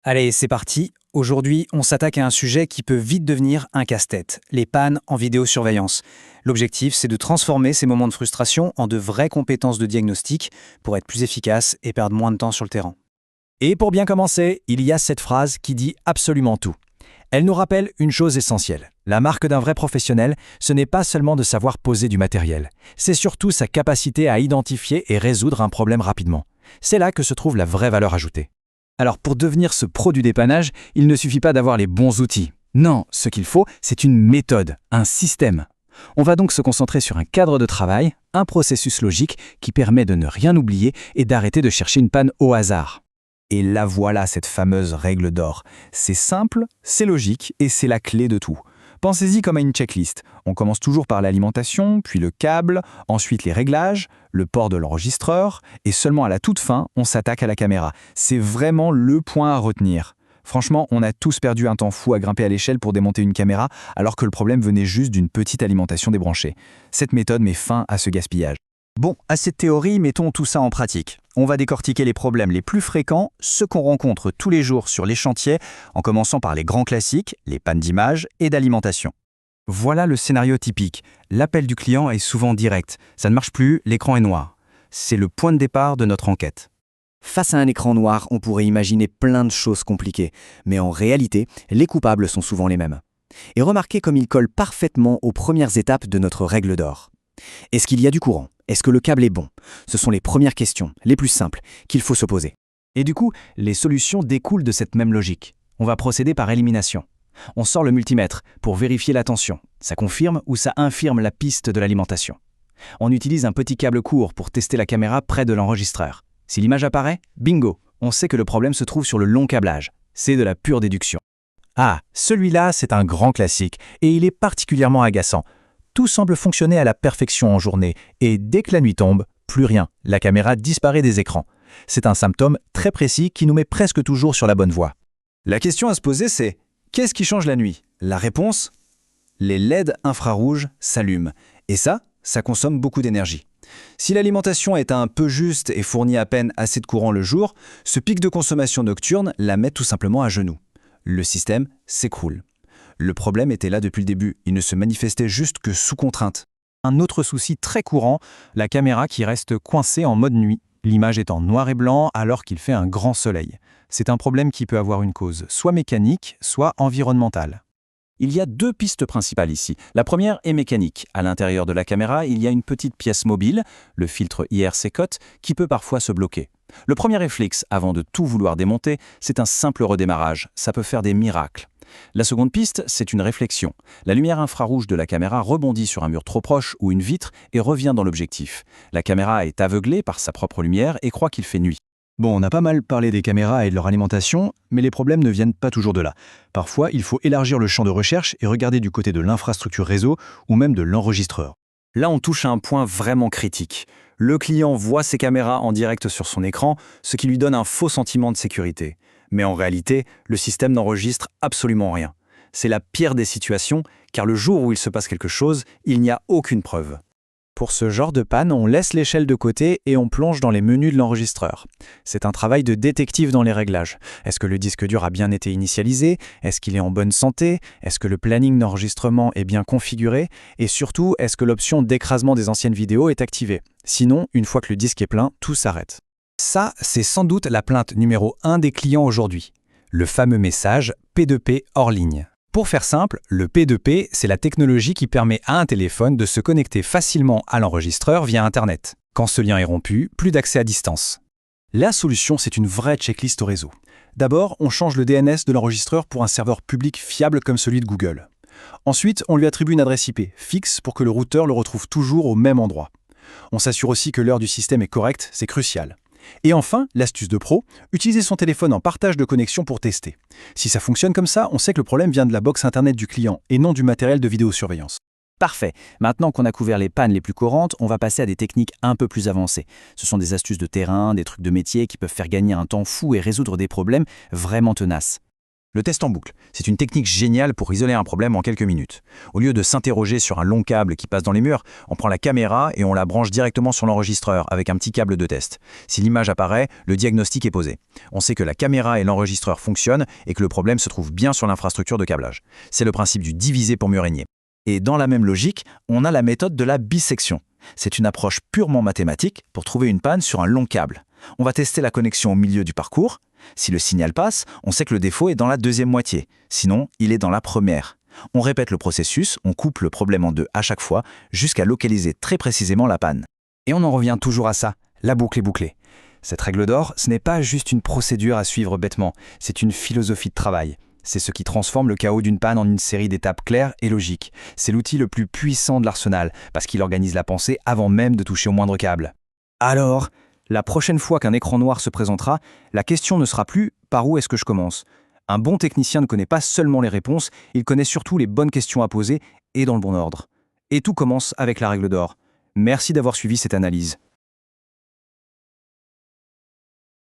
Allez, c'est parti. Aujourd'hui, on s'attaque à un sujet qui peut vite devenir un casse-tête, les pannes en vidéosurveillance. L'objectif, c'est de transformer ces moments de frustration en de vraies compétences de diagnostic pour être plus efficace et perdre moins de temps sur le terrain. Et pour bien commencer, il y a cette phrase qui dit absolument tout. Elle nous rappelle une chose essentielle. La marque d'un vrai professionnel, ce n'est pas seulement de savoir poser du matériel, c'est surtout sa capacité à identifier et résoudre un problème rapidement. C'est là que se trouve la vraie valeur ajoutée. Alors pour devenir ce pro du dépannage, il ne suffit pas d'avoir les bons outils. Non, ce qu'il faut, c'est une méthode, un système. On va donc se concentrer sur un cadre de travail, un processus logique qui permet de ne rien oublier et d'arrêter de chercher une panne au hasard. Et là voilà cette fameuse règle d'or. C'est simple, c'est logique et c'est la clé de tout. Pensez-y comme à une checklist. On commence toujours par l'alimentation, puis le câble, ensuite les réglages, le port de l'enregistreur, et seulement à la toute fin, on s'attaque à la caméra. C'est vraiment le point à retenir. Franchement, on a tous perdu un temps fou à grimper à l'échelle pour démonter une caméra, alors que le problème venait juste d'une petite alimentation débranchée. Cette méthode met fin à ce gaspillage. Bon, à cette théorie, mettons tout ça en pratique. On va décortiquer les problèmes les plus fréquents, ceux qu'on rencontre tous les jours sur les chantiers, en commençant par les grands classiques, les pannes d'image et d'alimentation. Voilà le scénario typique. L'appel du client est souvent direct. Ça ne marche plus, l'écran est noir. C'est le point de départ de notre enquête. Face à un écran noir, on pourrait imaginer plein de choses compliquées, mais en réalité, les coupables sont souvent les mêmes. Et remarquez comme ils collent parfaitement aux premières étapes de notre règle d'or. Est-ce qu'il y a du courant ? Est-ce que le câble est bon ? Ce sont les premières questions, les plus simples, qu'il faut se poser. Et du coup, les solutions découlent de cette même logique. On va procéder par élimination. On sort le multimètre pour vérifier la tension. Ça confirme ou ça infirme la piste de l'alimentation. On utilise un petit câble court pour tester la caméra près de l'enregistreur. Si l'image apparaît, bingo, on sait que le problème se trouve sur le long câblage. C'est de la pure déduction. Ah, celui-là, c'est un grand classique et il est particulièrement agaçant. Tout semble fonctionner à la perfection en journée et dès que la nuit tombe, plus rien. La caméra disparaît des écrans. C'est un symptôme très précis qui nous met presque toujours sur la bonne voie. La question à se poser, c'est qu'est-ce qui change la nuit ? La réponse ? Les LED infrarouges s'allument. Et ça consomme beaucoup d'énergie. Si l'alimentation est un peu juste et fournit à peine assez de courant le jour, ce pic de consommation nocturne la met tout simplement à genoux. Le système s'écroule. Le problème était là depuis le début, il ne se manifestait juste que sous contrainte. Un autre souci très courant, la caméra qui reste coincée en mode nuit. L'image est en noir et blanc alors qu'il fait un grand soleil. C'est un problème qui peut avoir une cause, soit mécanique, soit environnementale. Il y a deux pistes principales ici. La première est mécanique. À l'intérieur de la caméra, il y a une petite pièce mobile, le filtre IRC-COT, qui peut parfois se bloquer. Le premier réflexe, avant de tout vouloir démonter, c'est un simple redémarrage. Ça peut faire des miracles. La seconde piste, c'est une réflexion. La lumière infrarouge de la caméra rebondit sur un mur trop proche ou une vitre et revient dans l'objectif. La caméra est aveuglée par sa propre lumière et croit qu'il fait nuit. Bon, on a pas mal parlé des caméras et de leur alimentation, mais les problèmes ne viennent pas toujours de là. Parfois, il faut élargir le champ de recherche et regarder du côté de l'infrastructure réseau ou même de l'enregistreur. Là, on touche à un point vraiment critique. Le client voit ses caméras en direct sur son écran, ce qui lui donne un faux sentiment de sécurité. Mais en réalité, le système n'enregistre absolument rien. C'est la pire des situations, car le jour où il se passe quelque chose, il n'y a aucune preuve. Pour ce genre de panne, on laisse l'échelle de côté et on plonge dans les menus de l'enregistreur. C'est un travail de détective dans les réglages. Est-ce que le disque dur a bien été initialisé ? Est-ce qu'il est en bonne santé ? Est-ce que le planning d'enregistrement est bien configuré ? Et surtout, est-ce que l'option d'écrasement des anciennes vidéos est activée ? Sinon, une fois que le disque est plein, tout s'arrête. Ça, c'est sans doute la plainte numéro 1 des clients aujourd'hui. Le fameux message P2P hors ligne. Pour faire simple, le P2P, c'est la technologie qui permet à un téléphone de se connecter facilement à l'enregistreur via Internet. Quand ce lien est rompu, plus d'accès à distance. La solution, c'est une vraie checklist au réseau. D'abord, on change le DNS de l'enregistreur pour un serveur public fiable comme celui de Google. Ensuite, on lui attribue une adresse IP fixe pour que le routeur le retrouve toujours au même endroit. On s'assure aussi que l'heure du système est correcte, c'est crucial. Et enfin, l'astuce de pro, utiliser son téléphone en partage de connexion pour tester. Si ça fonctionne comme ça, on sait que le problème vient de la box internet du client et non du matériel de vidéosurveillance. Parfait. Maintenant qu'on a couvert les pannes les plus courantes, on va passer à des techniques un peu plus avancées. Ce sont des astuces de terrain, des trucs de métier qui peuvent faire gagner un temps fou et résoudre des problèmes vraiment tenaces. Le test en boucle, c'est une technique géniale pour isoler un problème en quelques minutes. Au lieu de s'interroger sur un long câble qui passe dans les murs, on prend la caméra et on la branche directement sur l'enregistreur avec un petit câble de test. Si l'image apparaît, le diagnostic est posé. On sait que la caméra et l'enregistreur fonctionnent et que le problème se trouve bien sur l'infrastructure de câblage. C'est le principe du diviser pour mieux régner. Et dans la même logique, on a la méthode de la bisection. C'est une approche purement mathématique pour trouver une panne sur un long câble. On va tester la connexion au milieu du parcours. Si le signal passe, on sait que le défaut est dans la deuxième moitié. Sinon, il est dans la première. On répète le processus, on coupe le problème en deux à chaque fois, jusqu'à localiser très précisément la panne. Et on en revient toujours à ça, la boucle est bouclée. Cette règle d'or, ce n'est pas juste une procédure à suivre bêtement, c'est une philosophie de travail. C'est ce qui transforme le chaos d'une panne en une série d'étapes claires et logiques. C'est l'outil le plus puissant de l'arsenal, parce qu'il organise la pensée avant même de toucher au moindre câble. Alors, la prochaine fois qu'un écran noir se présentera, la question ne sera plus « par où est-ce que je commence ?» Un bon technicien ne connaît pas seulement les réponses, il connaît surtout les bonnes questions à poser et dans le bon ordre. Et tout commence avec la règle d'or. Merci d'avoir suivi cette analyse.